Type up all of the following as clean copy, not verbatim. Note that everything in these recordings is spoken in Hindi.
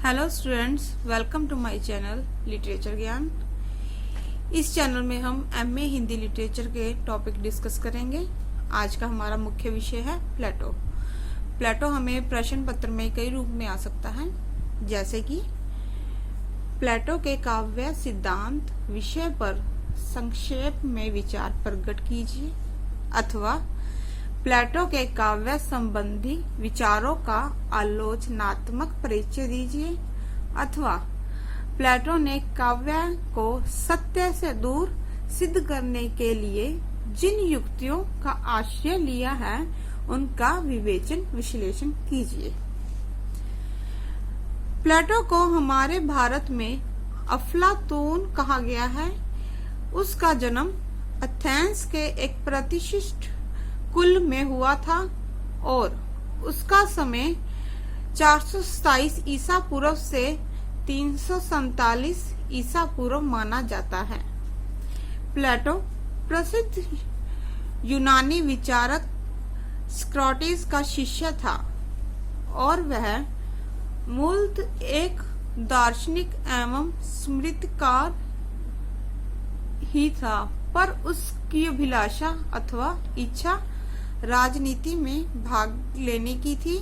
Hello students, welcome to my channel literature Gyan. इस चैनल में हम एमए हिंदी लिटरेचर के टॉपिक डिस्कस करेंगे। आज का हमारा मुख्य विषय है प्लेटो। प्लेटो हमें प्रश्न पत्र में कई रूप में आ सकता है, जैसे कि प्लेटो के काव्य सिद्धांत विषय पर संक्षेप में विचार प्रकट कीजिए, अथवा प्लेटो के काव्य संबंधी विचारों का आलोचनात्मक परिचय दीजिए, अथवा प्लेटो ने काव्य को सत्य से दूर सिद्ध करने के लिए जिन युक्तियों का आश्रय लिया है उनका विवेचन विश्लेषण कीजिए। प्लेटो को हमारे भारत में अफलातून कहा गया है। उसका जन्म एथेंस के एक प्रतिष्ठित कुल में हुआ था और उसका समय 427 ईसा पूर्व से 347 ईसा पूर्व माना जाता है। प्लेटो प्रसिद्ध यूनानी विचारक स्क्रोटिस का शिष्य था और वह मूलतः एक दार्शनिक एवं स्मृतिकार ही था, पर उसकी अभिलाषा अथवा इच्छा राजनीति में भाग लेने की थी।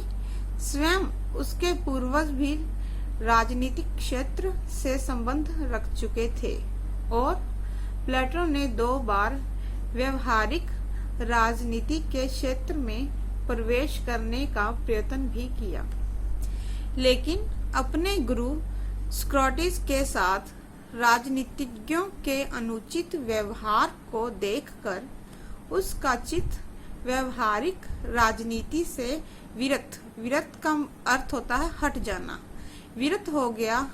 स्वयं उसके पूर्वज भी राजनीतिक क्षेत्र से संबंध रख चुके थे और प्लेटो ने 2 बार व्यवहारिक राजनीति के क्षेत्र में प्रवेश करने का प्रयत्न भी किया, लेकिन अपने गुरु स्क्रोटिस के साथ राजनीतिज्ञों के अनुचित व्यवहार को देखकर उसका चित्त व्यवहारिक राजनीति से विरत का अर्थ होता है हट जाना, विरत हो गया।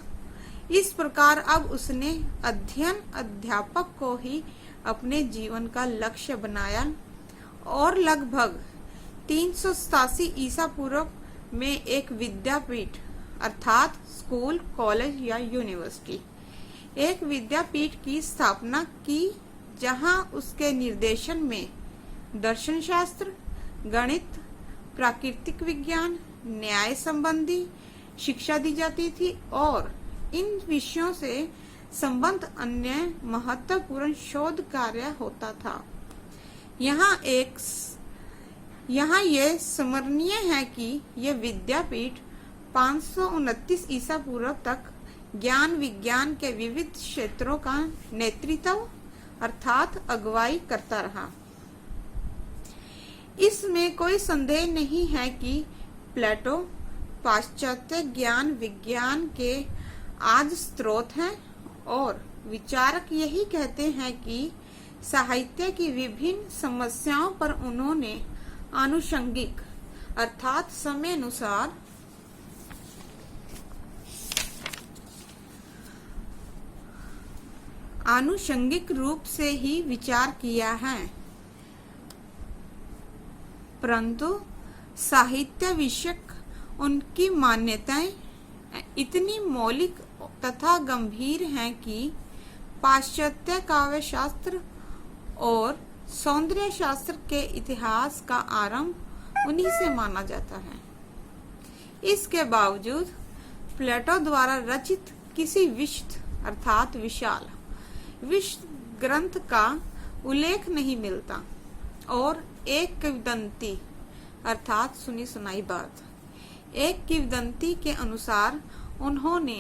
इस प्रकार अब उसने अध्यापक को ही अपने जीवन का लक्ष्य बनाया और लगभग 387 ईसा पूर्व में एक विद्यापीठ अर्थात स्कूल, कॉलेज या यूनिवर्सिटी, एक विद्यापीठ की स्थापना की, जहां उसके निर्देशन में दर्शन शास्त्र, गणित, प्राकृतिक विज्ञान, न्याय संबंधी शिक्षा दी जाती थी और इन विषयों से संबंध अन्य महत्वपूर्ण शोध कार्य होता था। यहाँ ये स्मरणीय है कि यह विद्यापीठ 529 ईसा पूर्व तक ज्ञान विज्ञान के विविध क्षेत्रों का नेतृत्व अर्थात अगुवाई करता रहा। इसमें कोई संदेह नहीं है कि प्लेटो पाश्चात्य ज्ञान विज्ञान के आदि स्रोत हैं और विचारक यही कहते हैं कि साहित्य की विभिन्न समस्याओं पर उन्होंने आनुषंगिक अर्थात समय अनुसार आनुषंगिक रूप से ही विचार किया है, परंतु साहित्य विषयक उनकी मान्यताएं इतनी मौलिक तथा गंभीर हैं कि पाश्चात्य काव्य शास्त्र और सौंदर्य शास्त्र के इतिहास का आरंभ उन्हीं से माना जाता है। इसके बावजूद प्लेटो द्वारा रचित किसी विशद अर्थात विशाल विश्व ग्रंथ का उल्लेख नहीं मिलता और एक किंवदंती अर्थात सुनी सुनाई बात, एक किंवदंती के अनुसार उन्होंने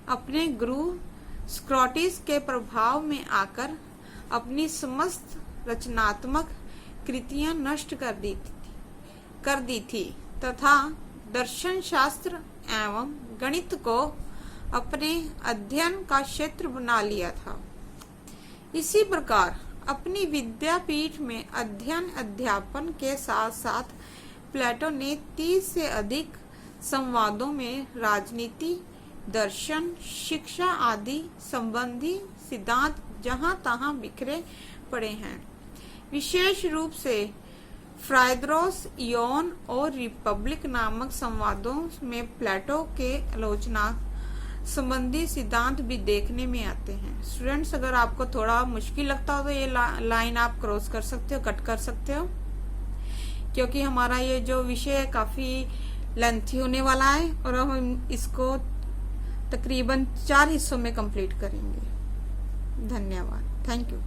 अपने गुरु स्क्रोटिस के प्रभाव में आकर अपनी समस्त रचनात्मक कृतियां नष्ट कर दी थी तथा दर्शन शास्त्र एवं गणित को अपने अध्ययन का क्षेत्र बना लिया था। इसी प्रकार अपनी विद्यापीठ में अध्ययन अध्यापन के साथ साथ प्लेटो ने 30 से अधिक संवादों में राजनीति, दर्शन, शिक्षा आदि संबंधी सिद्धांत जहां तहां बिखरे पड़े हैं। विशेष रूप से फ्रायद्रोस, इयोन और रिपब्लिक नामक संवादों में प्लेटो के आलोचना संबंधी सिद्धांत भी देखने में आते हैं। स्टूडेंट्स, अगर आपको थोड़ा मुश्किल लगता हो तो ये लाइन आप क्रॉस कर सकते हो, कट कर सकते हो, क्योंकि हमारा ये जो विषय है काफी लेंथी होने वाला है और हम इसको तकरीबन 4 हिस्सों में कंप्लीट करेंगे। धन्यवाद। Thank you.